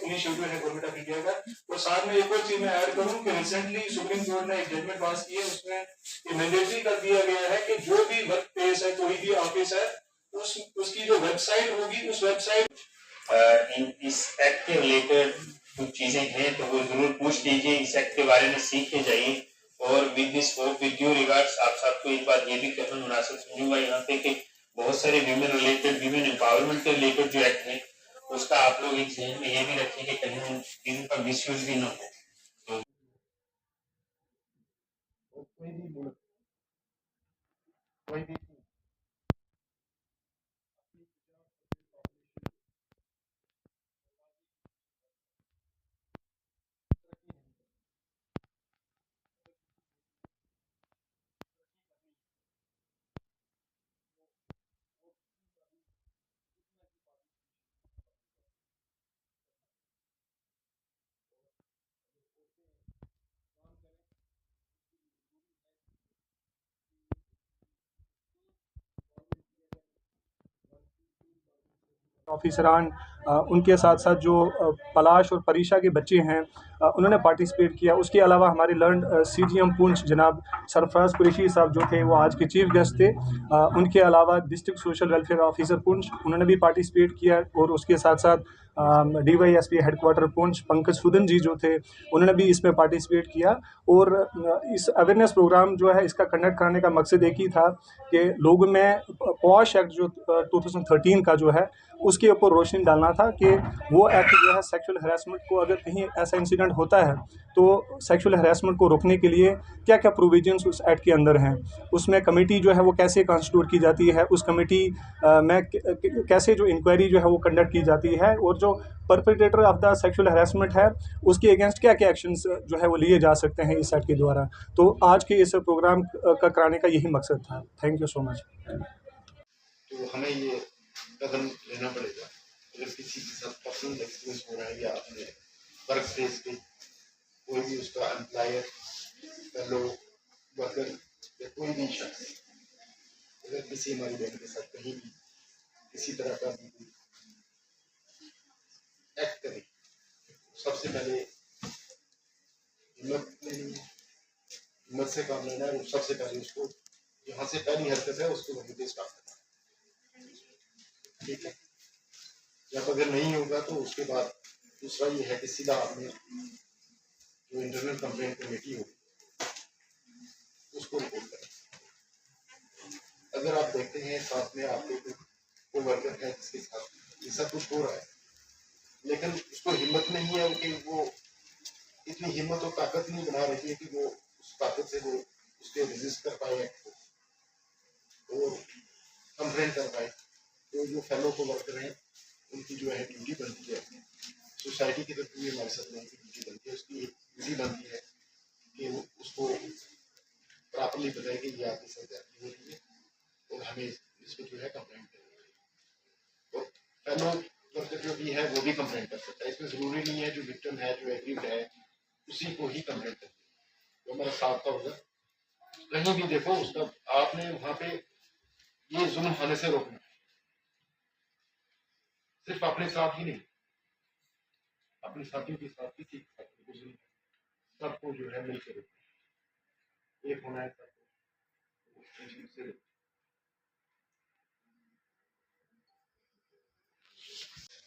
Initiative है government of India का। और साथ में एक और चीज मैं ऐड करूं कि रिसेंटली सुप्रीम कोर्ट ने एक जजमेंट पास की है, उसमें ये मैंडेटरी कर दिया गया है कि जो भी वर्क प्लेस है, कोई भी ऑफिस है, उसकी जो वेबसाइट होगी, उस वेबसाइट इस एक्ट के रिलेटेड कुछ चीजें हैं तो वो जरूर पूछ लीजिए, इस एक्ट के बारे में सीख के जाइए। और with this hope with due regards आप सबको एक बात ये भी कहना मुनासिब समझूंगा यहाँ पे कि बहुत सारे वीमेन रिलेटेड, वीमेन एम्पावरमेंट के रिलेटेड जो एक्ट है उसका आप लोग एक ध्यान में ये भी रखें कि कहीं उन चीजों का मिसयूज भी ना हो। कोई भी ऑफिसरान उनके साथ साथ जो पलाश और परीक्षा के बच्चे हैं उन्होंने पार्टिसिपेट किया। उसके अलावा हमारे लर्न सीजीएम पुंछ जनाब सरफराज कुरैशी साहब जो थे वो आज के चीफ गेस्ट थे। उनके अलावा district social welfare officer Poonch उन्होंने भी पार्टिसिपेट किया। और उसके साथ साथ DYSP हेडक्वार्टर पुंछ पंकज सुदन जी जो थे उन्होंने भी इसमें पार्टिसिपेट किया। और इस अवेयरनेस प्रोग्राम जो है इसका कंडक्ट कराने का मकसद एक ही था कि लोगों में पॉश एक्ट जो 2013 का जो है उसके ऊपर रोशनी डालना था कि वो एक्ट जो है सेक्सुअल हरासमेंट को, अगर कहीं ऐसा इंसिडेंट होता है तो सेक्सुअल हरासमेंट को रोकने के लिए क्या क्या प्रोविजंस उस एक्ट के अंदर हैं, उसमें कमेटी जो है वो कैसे कॉन्स्टिट्यूट की जाती है, उस कमेटी में कैसे जो इंक्वायरी जो है वो कंडक्ट की जाती है, और जो perpetrator of the sexual harassment है उसके अगेंस्ट क्या क्या एक्शंस जो है वो लिए जा सकते हैं इस एक्ट के द्वारा। तो आज के इस प्रोग्राम का कराने का यही मकसद था। Thank you so much. तो हमें ये कदम लेना पड़ेगा अगर किसी के साथ पर्सनल एक्सपीरियंस हो रहा है या अपने वर्क प्लेस पे कोई भी उसका एम्प्लॉयर, फेलो, वर्कर या कोई भी शख्स अगर किसी हमारी बहन के साथ कहीं भी किसी तरह का भी एक्ट करे, सबसे पहले हिम्मत से काम लेना है। सबसे पहले उसको जहाँ से पहली हरकत है उसको वहीं पे स्टार्ट करना, ठीक है। जब अगर नहीं होगा तो उसके बाद दूसरा ये है कि सीधा आपने जो इंटरनल कंप्लेंट कमेटी होगी उसको रिपोर्ट करें। अगर आप देखते हैं साथ में आपके कोई वर्कर है जिसके साथ ये सब कुछ हो रहा है लेकिन उसको हिम्मत नहीं है कि वो इतनी हिम्मत और ताकत नहीं बना रही है कि वो उस ताकत से वो उसके रेजिस्ट कर पाए और कंप्लेंट कर पाए, तो जो फेलो को वर्कर हैं उनकी जो है ड्यूटी बनती है, सोसाइटी की तरफ भी हमारे साथ की ड्यूटी बनती है, उसकी ड्यूटी बनती है कि वो उसको प्रॉपरली बताए कि ये आपके साथ जाती हो रही है और हमें इस पर जो है कंप्लेंट करनी है। तो फेलो वर्कर जो भी है वो भी कंप्लेंट कर सकता है, इसमें जरूरी नहीं है जो विक्टिम है, जो एग्रीड है उसी को ही कंप्लेंट करती है। तो हमारा साथ का होगा, कहीं भी देखो उसका आपने वहां पे ये जुल्म होने से रोकना, सिर्फ अपने साथ ही नहीं, अपने साथियों के साथ, किसी के साथ जुल्म सबको जो है मिलकर रोकना, एक होना है सबको।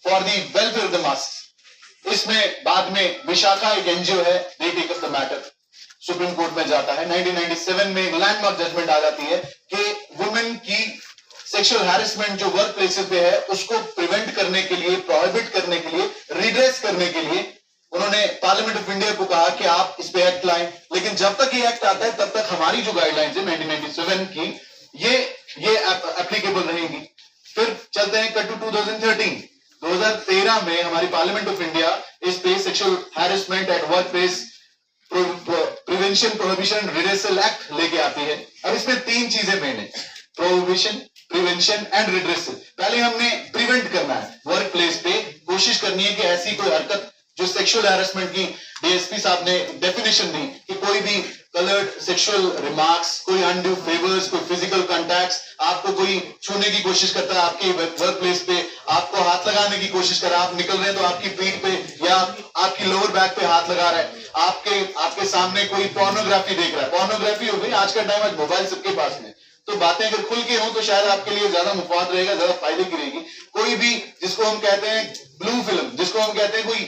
For the welfare of the mass. इसमें बाद में विशाखा एक एनजीओ है, they take up the matter, supreme court में जाता है। 1997 में लैंडमार्क जजमेंट आ जाती है कि वुमेन की सेक्सुअल हैरेसमेंट जो वर्क प्लेसेस पे है उसको प्रिवेंट करने के लिए, प्रोहिबिट करने के लिए, रिड्रेस करने के लिए उन्होंने पार्लियामेंट ऑफ इंडिया को कहा कि आप इस पे एक्ट लाएं। लेकिन जब तक ये एक्ट आता है तब तक हमारी जो गाइडलाइंस है 1997 की ये एप्लीकेबल रहेंगी। फिर चलते हैं कट टू 2013 में हमारी पार्लियामेंट ऑफ इंडिया इस पे sexual harassment at work place prevention, prohibition, redressal act लेके आती है। अब इसमें तीन चीजें मेन है, प्रोहिबिशन, प्रिवेंशन एंड रिड्रेसल। पहले हमने प्रिवेंट करना है, वर्क प्लेस पे कोशिश करनी है कि ऐसी कोई हरकत जो सेक्सुअल हैरेसमेंट की डीएसपी साहब ने डेफिनेशन दी कि कोई भी कलर्ड सेक्सुअल रिमार्क्स, कोई अनड्यू फेवर्स, कोई फिजिकल कॉन्टैक्ट्स, आपको कोई छूने की कोशिश करता है आपके वर्क प्लेस पे, आपको हाथ लगाने की कोशिश कर रहा है, आप निकल रहे हैं तो आपकी पीठ पे या आपकी लोअर बैक पे हाथ लगा रहा है, आपके सामने कोई पोर्नोग्राफी देख रहा है, पोर्नोग्राफी हो गई आज का टाइम, आज मोबाइल सबके पास में, तो बातें अगर खुल के हों तो शायद आपके लिए ज्यादा मुफाद रहेगा, ज्यादा फायदे की रहेगी। कोई भी जिसको हम कहते हैं ब्लू फिल्म, जिसको हम कहते हैं कोई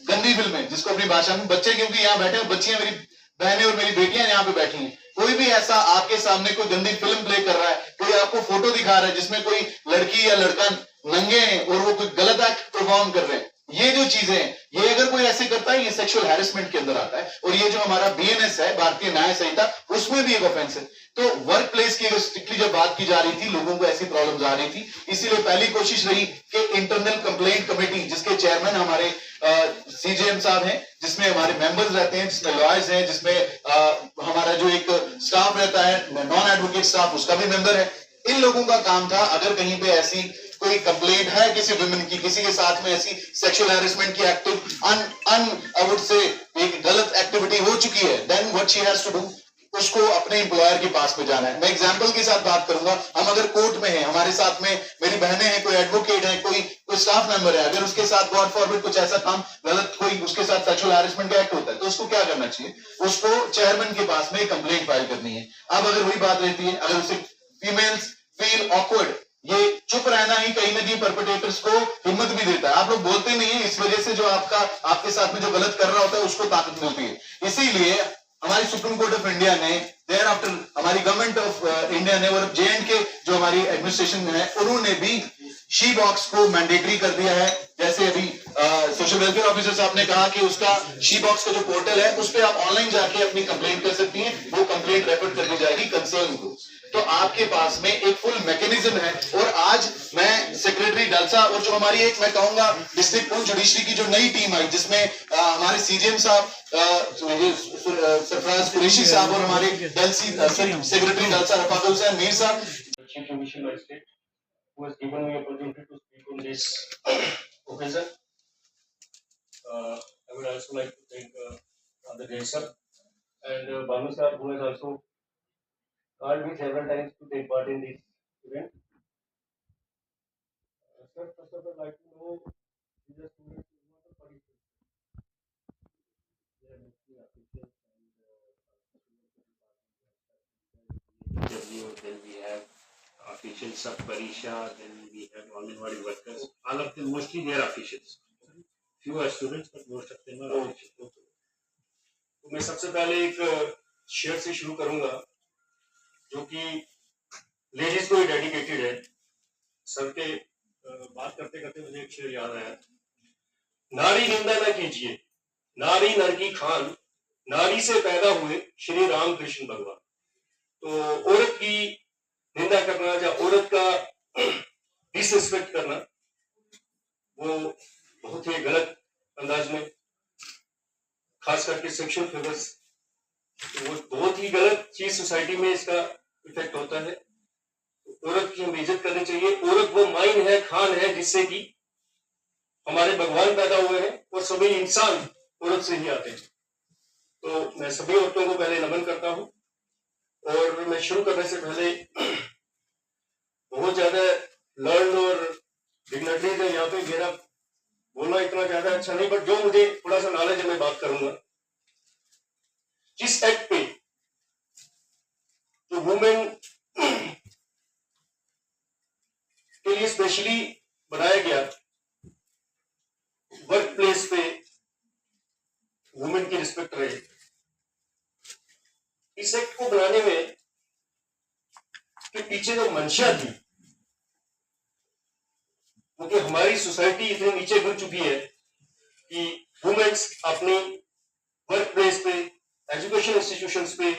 गंदी फिल्म है, जिसको अपनी भाषा में बच्चे, क्योंकि यहाँ बैठे हैं बच्चियां, मेरी बहनें और मेरी बेटियां यहाँ पे बैठी हैं, कोई भी ऐसा आपके सामने कोई गंदी फिल्म प्ले कर रहा है, कोई आपको फोटो दिखा रहा है जिसमें कोई लड़की या लड़का नंगे हैं और वो कोई गलत एक्ट परफॉर्म कर रहे हैं, ये जो चीजें हैं, ये अगर कोई ऐसे करता है, ये सेक्सुअल हैरेसमेंट के अंदर आता है। और ये जो हमारा बीएनएस है, भारतीय न्याय संहिता, उसमें भी एक ऑफेंस है। तो वर्क प्लेस की अगर स्ट्रिक्टली जब बात की जा रही थी, लोगों को ऐसी प्रॉब्लम्स आ रही थी, इसीलिए पहली कोशिश रही कि इंटरनल कंप्लेंट कमेटी, जिसके चेयरमैन हमारे सीजेएम साहब हैं, जिसमें हमारे मेंबर्स रहते हैं, जिसमें लॉयर्स हैं, जिसमें हमारा जो एक स्टाफ रहता है नॉन एडवोकेट स्टाफ, उसका भी मेंबर है। इन लोगों का काम था, अगर कहीं पे ऐसी कोई कंप्लेंट है किसी वुमेन की, किसी के साथ में ऐसी सेक्सुअल हैरेसमेंट की आई वुड से एक गलत एक्टिविटी हो चुकी है, then what she has to do, उसको अपने एम्प्लॉयर के पास में जाना है। मैं एग्जांपल के साथ बात करूंगा, हम अगर कोर्ट में हैं, हमारे साथ में मेरी बहनें हैं, कोई एडवोकेट है, कोई स्टाफ मेंबर है, अगर उसके साथ गॉड फॉरबिड कुछ ऐसा काम गलत, कोई उसके साथ सेक्सुअल हैरेसमेंट का एक्ट होता है, तो उसको क्या करना चाहिए, उसको चेयरमैन के पास में कंप्लेंट फाइल करनी है। अब अगर वही बात रहती है, अगर उसे फीमेल्स फील ऑकवर्ड, ये चुप रहना ही कहीं ना कहीं परपेट्रेटर्स को हिम्मत भी देता है। आप लोग बोलते नहीं है, इस वजह से जो आपके साथ में जो गलत कर रहा होता है उसको ताकत मिलती है। इसीलिए हमारी सुप्रीम कोर्ट ऑफ इंडिया ने देयर आफ्टर, हमारी गवर्नमेंट ऑफ इंडिया ने और JNK जो हमारी एडमिनिस्ट्रेशन है, उन्होंने भी शी बॉक्स को मैंडेटरी कर दिया है। जैसे अभी सोशल वेलफेयर ऑफिसर साहब ने कहा कि उसका शी बॉक्स का जो पोर्टल है, उस पर आप ऑनलाइन जाके अपनी कंप्लेंट कर सकती हैं, वो कंप्लेंट रेफर कर दी जाएगी कंसर्न को। तो आपके पास में एक फुल मैकेनिज्म है। और आज मैं सेक्रेटरी डलसा और जो हमारी एक, मैं कहूंगा डिस्ट्रिक्ट पुलिस जुडिशरी की जो नई टीम आई, जिसमें हमारे सीजेएम साहब सरफराज कुरैशी साहब और हमारे सेक्रेटरी डलसा रफाक हुसैन मीर साहब, Chief Judicial Magistrate, who has given me opportunity to speak on this occasion. I would also like to thank the Jay sir and Banu sir, who has also called me several times to take part in this event. Sir, first of all, I'd like to know these are students who want to participate. They are mostly officials and then we have officials of Parisha, then we have Anganwadi workers. All of them, mostly they are officials. Few are students, but most of them are officials. तो मैं सबसे पहले एक share से शुरू करूंगा जो कि लेडीज को डेडिकेटेड है। सर के बात करते करते मुझे एक शेर याद आया, नारी निंदा न कीजिए, नारी नर की खान, नारी से पैदा हुए श्री राम कृष्ण भगवान। तो औरत की निंदा करना या औरत का डिसरिस्पेक्ट करना वो बहुत ही गलत अंदाज में, खास करके सेक्सुअल फेवर्स, वो बहुत ही गलत चीज सोसाइटी में इसका इफेक्ट होता है। औरत की हम इज्जत करनी चाहिए। औरत वो माइन है, खान है, जिससे कि हमारे भगवान पैदा हुए हैं और सभी इंसान औरत से ही आते हैं। तो मैं सभी औरतों को पहले नमन करता हूं। और मैं शुरू करने से पहले बहुत ज्यादा लर्न और डिग्निटरीज है यहाँ पे, मेरा बोलना इतना ज्यादा अच्छा नहीं, बट जो मुझे थोड़ा सा नॉलेज है मैं बात करूंगा। जिस एक्ट पे जो वुमेन के लिए स्पेशली बनाया गया, वर्क प्लेस पे वुमेन की रिस्पेक्ट रहे, इस एक्ट को बनाने में के पीछे जो मंशा थी, क्योंकि हमारी सोसाइटी इतनी नीचे गिर चुकी है कि वुमेन्स अपनी वर्क प्लेस पे, एजुकेशन इंस्टीट्यूशंस पे,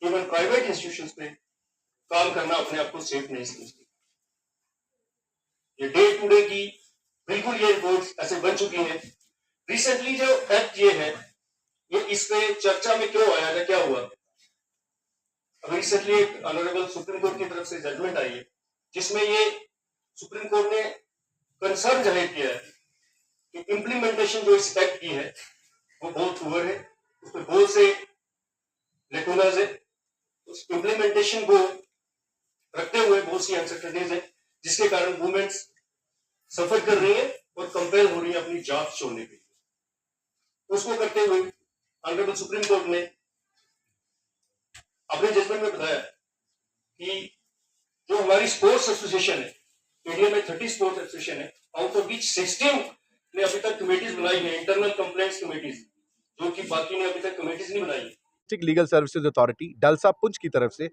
इवन प्राइवेट इंस्टीट्यूशंस पे काम करना अपने आप को सेफ नहीं समझती। ये डे टू डे की बिल्कुल ये रिपोर्ट्स ऐसे बन चुकी हैं। रिसेंटली जो एक्ट ये है, ये इस पे चर्चा में क्यों आया है, क्या हुआ? अभी रिसेंटली एक ऑनरेबल सुप्रीम कोर्ट की तरफ से जजमेंट आई है, जिसमें ये सुप्रीम कोर्ट ने कंसर्न जाहिर किया है कि इम्प्लीमेंटेशन जो इस एक्ट की है वो बहुत पुअर है, उसमें बहुत से लेकुनाज है। उस इम्प्लीमेंटेशन को रखते हुए बहुत सी अनसर्टेनिटीज है, जिसके कारण वुमेन्स सफर कर रही है और कंपेयर हो रही हैं अपनी जात छोड़ने के लिए। उसको करते हुए ऑनरेबल सुप्रीम कोर्ट ने अपने जजमेंट में बताया कि जो हमारी स्पोर्ट्स एसोसिएशन है, इंडिया में 30 स्पोर्ट्स एसोसिएशन है, आउट ऑफ विच 16 ने अभी तक कमेटीज बनाई है, इंटरनल कंप्लेंट्स कमेटीज, जो कि बाकी ने अभी तक कमेटीज नहीं बनाई है। लीगल सर्विसेज अथॉरिटी डलसा पुंछ की तरफ से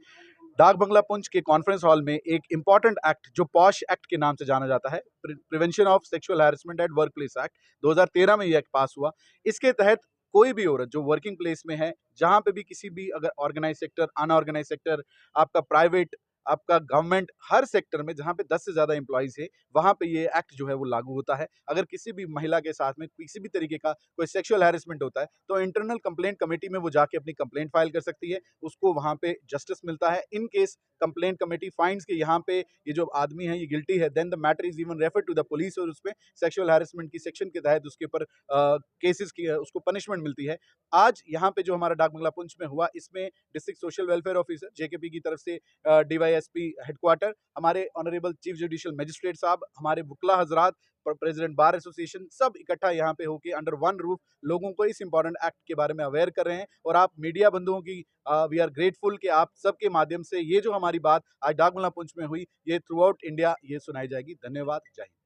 डाक बंगला पुंछ के कॉन्फ्रेंस हॉल में एक इंपॉर्टेंट एक्ट जो पॉश एक्ट के नाम से जाना जाता है, prevention of sexual harassment at work place act 2013 में यह एक्ट पास हुआ। इसके तहत कोई भी औरत जो वर्किंग प्लेस में है, जहां पे भी किसी भी अगर ऑर्गेनाइज सेक्टर, अनऑर्गेनाइज सेक्टर, आपका प्राइवेट, आपका गवर्नमेंट, हर सेक्टर में जहां पे 10 से ज़्यादा एम्प्लॉइज़ है, वहां पे ये एक्ट जो है वो लागू होता है। अगर किसी भी महिला के साथ में किसी भी तरीके का कोई सेक्सुअल हैरेसमेंट होता है तो इंटरनल कंप्लेंट कमेटी में वो जाके अपनी कंप्लेंट फाइल कर सकती है, उसको वहां पे जस्टिस मिलता है। In case complaint committee finds के यहाँ पे ये जो आदमी है ये गिल्टी है, then the matter is even refer to the police और उसमें सेक्सुअल हैरेसमेंट की सेक्शन के तहत उसके ऊपर केसेस की उसको पनिशमेंट मिलती है। आज यहाँ पे जो हमारा डाक बंगला पुंछ में हुआ, इसमें district social welfare officer JKP की तरफ से डीवाईएसपी हेडक्वार्टर, हमारे ऑनरेबल चीफ जुडिशियल मजिस्ट्रेट साहब, हमारे वुकला हजरात, प्रेसिडेंट बार एसोसिएशन, सब इकट्ठा यहाँ पे होके अंडर वन रूफ लोगों को इस इंपॉर्टेंट एक्ट के बारे में अवेयर कर रहे हैं। और आप मीडिया बंधुओं की वी आर ग्रेटफुल कि आप सबके माध्यम से ये जो हमारी बात आज डाक बंगला पुंछ में हुई, ये थ्रू आउट इंडिया ये सुनाई जाएगी। धन्यवाद। जय हिंद।